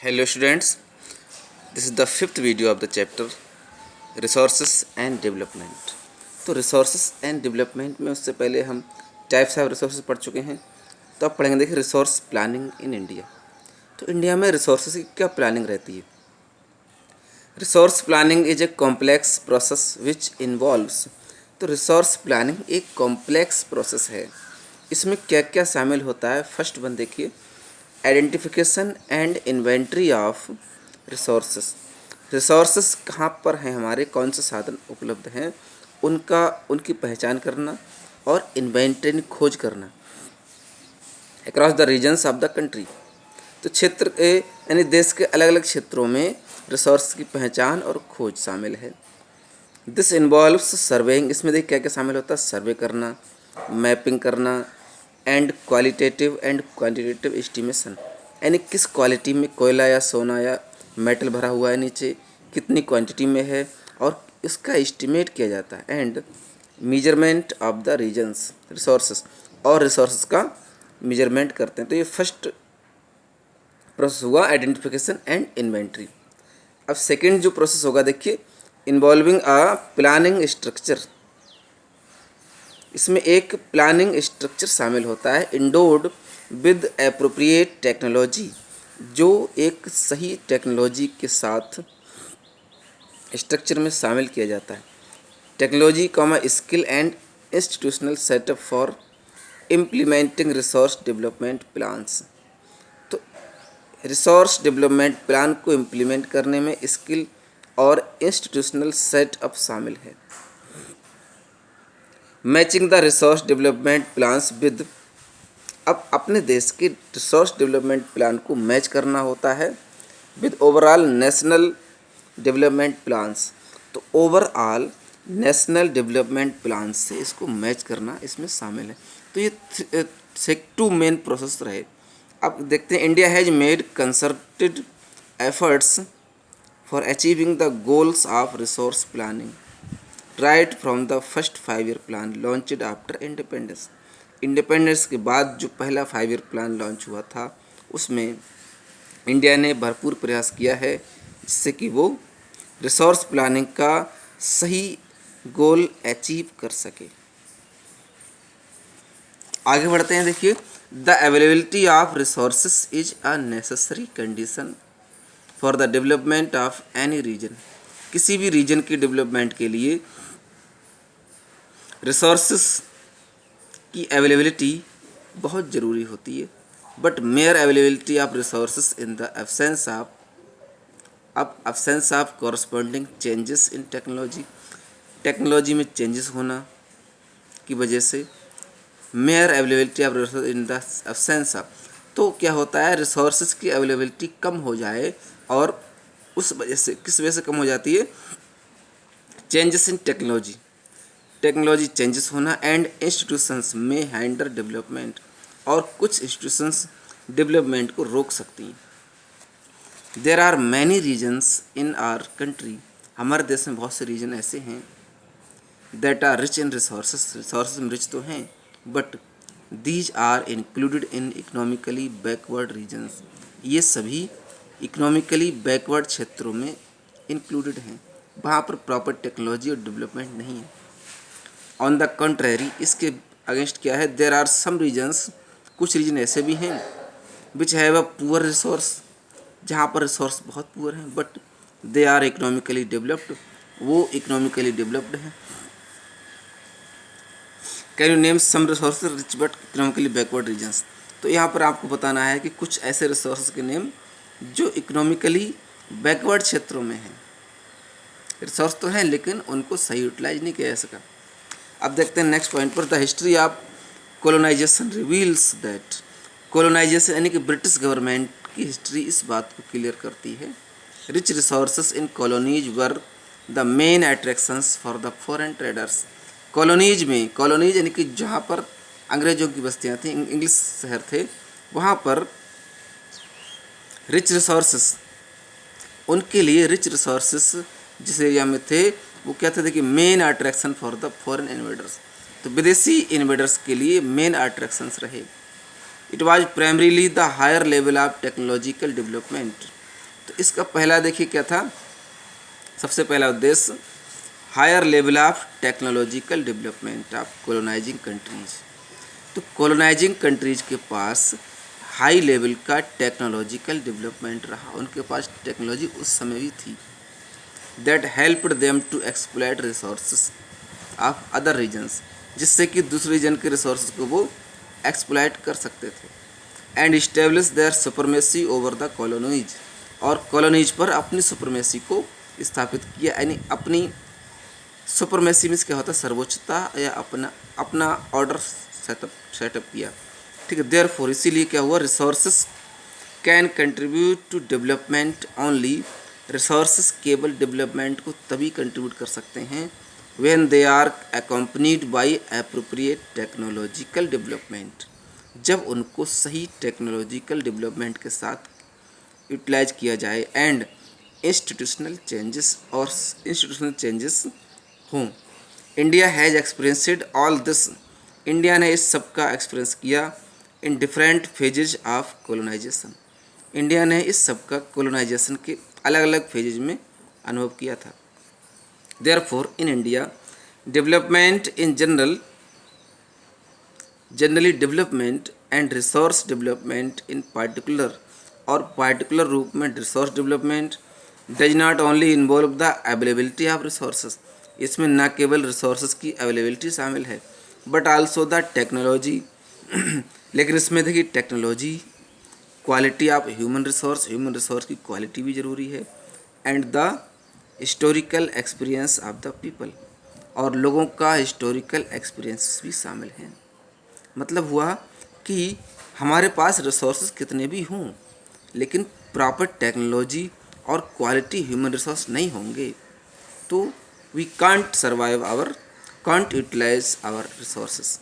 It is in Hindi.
Hello students, this is the fifth video of the chapter Resources and Development। तो Resources and Development में उससे पहले हम टाइप्स ऑफ रिसोर्सेज पढ़ चुके हैं। तो अब पढ़ेंगे, देखिए रिसोर्स प्लानिंग इन इंडिया। तो इंडिया में रिसोर्सेज की क्या प्लानिंग रहती है। Resource planning is a complex process which involves. तो रिसोर्स प्लानिंग एक कॉम्प्लेक्स प्रोसेस है। इसमें क्या क्या शामिल होता है। फर्स्ट वन देखिए, identification and inventory of resources. Resources कहाँ पर हैं हमारे, कौन से साधन उपलब्ध हैं, उनकी पहचान करना और इन्वेंट्री खोज करना across the regions of the country. तो क्षेत्र के यानी देश के अलग अलग क्षेत्रों में रिसोर्स की पहचान और खोज शामिल है। This involves surveying. इसमें देखिए क्या क्या शामिल होता है। सर्वे करना, मैपिंग करना and qualitative and quantitative estimation, यानी किस क्वालिटी में कोयला या सोना या मेटल भरा हुआ है नीचे, कितनी क्वांटिटी में है और इसका एस्टिमेट किया जाता है। And measurement of the regions resources, और रिसोर्सेस का मेजरमेंट करते हैं। तो ये फर्स्ट प्रोसेस हुआ आइडेंटिफिकेशन एंड इन्वेंट्री। अब सेकेंड जो प्रोसेस होगा देखिए, इन्वॉल्विंग अ प्लानिंग स्ट्रक्चर। इसमें एक प्लानिंग स्ट्रक्चर शामिल होता है इंडोड विद एप्रोप्रिएट टेक्नोलॉजी, जो एक सही टेक्नोलॉजी के साथ स्ट्रक्चर में शामिल किया जाता है। Technology comma skill and institutional setup for implementing resource development plans. तो रिसोर्स डेवलपमेंट प्लान को इम्प्लीमेंट करने में स्किल और इंस्टीट्यूशनल सेटअप शामिल है। Matching the resource development plans with, अब अपने देश के रिसोर्स डेवलपमेंट प्लान को मैच करना होता है with overall national development plans. तो ओवरऑल नेशनल डेवलपमेंट प्लान से इसको मैच करना इसमें शामिल है। तो ये टू मेन प्रोसेस रहे। अब देखते हैं, India has made concerted efforts for achieving the goals of resource planning right from the first 5 year plan launched after independence. Independence के बाद जो पहला 5 ईयर प्लान लॉन्च हुआ था, उसमें इंडिया ने भरपूर प्रयास किया है जिससे कि वो रिसोर्स प्लानिंग का सही गोल अचीव कर सके। आगे बढ़ते हैं, देखिए the availability of resources is a necessary condition for the development of any region. किसी भी रीजन की डेवलपमेंट के लिए रिसोर्सेस की अवेलेबिलिटी बहुत ज़रूरी होती है। But mayor availability of resources in the absence of corresponding changes in technology में चेंजेस होना की वजह से mayor availability of resource in the absence of, तो क्या होता है, रिसोर्सेज की अवेलेबिलिटी कम हो जाए और उस वजह से, किस वजह से कम हो जाती है, चेंजेस इन टेक्नोलॉजी चेंजेस होना एंड इंस्टीट्यूशंस में हैंडल डेवलपमेंट, और कुछ इंस्टीट्यूशंस डेवलपमेंट को रोक सकती हैं। There are many regions in our country, हमारे देश में बहुत से रीजन ऐसे हैं that are rich in resources में रिच तो हैं, but these are included in economically backward regions, ये सभी इकोनॉमिकली बैकवर्ड क्षेत्रों में इंक्लूडेड हैं, वहाँ पर प्रॉपर टेक्नोलॉजी और डेवलपमेंट नहीं है। ऑन द कंट्रेरी, इसके अगेंस्ट क्या है, देर आर सम रीजन्स, कुछ रीजन ऐसे भी हैं which have a poor resource, जहाँ पर रिसोर्स बहुत पुअर हैं, but they are economically developed, वो इकोनॉमिकली डेवलप्ड हैं। Can you name some resource rich but economically backward regions. तो यहाँ पर आपको बताना है कि कुछ ऐसे रिसोर्स के नेम जो इकोनॉमिकली बैकवर्ड क्षेत्रों में हैं। रिसोर्स तो हैं लेकिन उनको सही यूटिलाइज नहीं किया जा सका। अब देखते हैं नेक्स्ट पॉइंट पर, the history of colonisation reveals that. Colonisation यानी कि ब्रिटिश गवर्नमेंट की हिस्ट्री इस बात को क्लियर करती है, rich resources in colonies were the main attractions for the foreign traders. Colonies में, कॉलोनीज यानी कि जहाँ पर अंग्रेजों की बस्तियाँ थीं, इंग्लिश शहर थे, वहाँ पर रिच रिसोर्सेस, उनके लिए रिच रिसोर्सेस जिस एरिया में थे वो क्या थे, देखिए main attraction for the foreign invaders. तो विदेशी इन्वेडर्स के लिए मेन अट्रैक्शंस रहे। It was primarily the higher level of technological development, तो इसका पहला देखिए क्या था, सबसे पहला उद्देश्य higher level of technological development of colonising countries. तो कॉलोनाइजिंग कंट्रीज के पास हाई लेवल का टेक्नोलॉजिकल डेवलपमेंट रहा, उनके पास टेक्नोलॉजी उस समय भी थी। That helped them to exploit resources of other regions, जिससे कि दूसरे रीजन के रिसोर्स को वो एक्सप्लॉइट कर सकते थे। And establish there supremacy over the colonies, और कॉलोनीज पर अपनी सुपरमेसी को स्थापित किया, यानी अपनी सुपरमेसी मीन्स क्या होता है, सर्वोच्चता या अपना ऑर्डर सेटअप किया। ठीक है, देयरफॉर इसीलिए क्या हुआ, resources can contribute to development only, resources केवल डेवलपमेंट को तभी कंट्रीब्यूट कर सकते हैं when they are accompanied by appropriate technological development, जब उनको सही टेक्नोलॉजिकल डेवलपमेंट के साथ यूटिलाइज किया जाए, एंड इंस्टीट्यूशनल चेंजेस, और इंस्टीट्यूशनल चेंजेस हों। India has experienced all this, India ने इस सब का एक्सपीरियंस किया in different phases of colonisation, India ने इस सब का कोलोनाइजेशन के अलग अलग फेजेज में अनुभव किया था। Therefore in India development in generally development and resource development in particular, और पार्टिकुलर रूप में resource development does not only involve the availability of resources, इसमें न केवल रिसोर्सेज की अवेलेबिलिटी शामिल है बट आल्सो द टेक्नोलॉजी लेकिन इसमें देखिए technology, quality of human resource की क्वालिटी भी ज़रूरी है, and the historical experience of the people, और लोगों का हिस्टोरिकल एक्सपीरियंस भी शामिल हैं। मतलब हुआ कि हमारे पास रिसोर्सेज कितने भी हों, लेकिन प्रॉपर टेक्नोलॉजी और क्वालिटी ह्यूमन रिसोर्स नहीं होंगे तो we can't utilise our resources.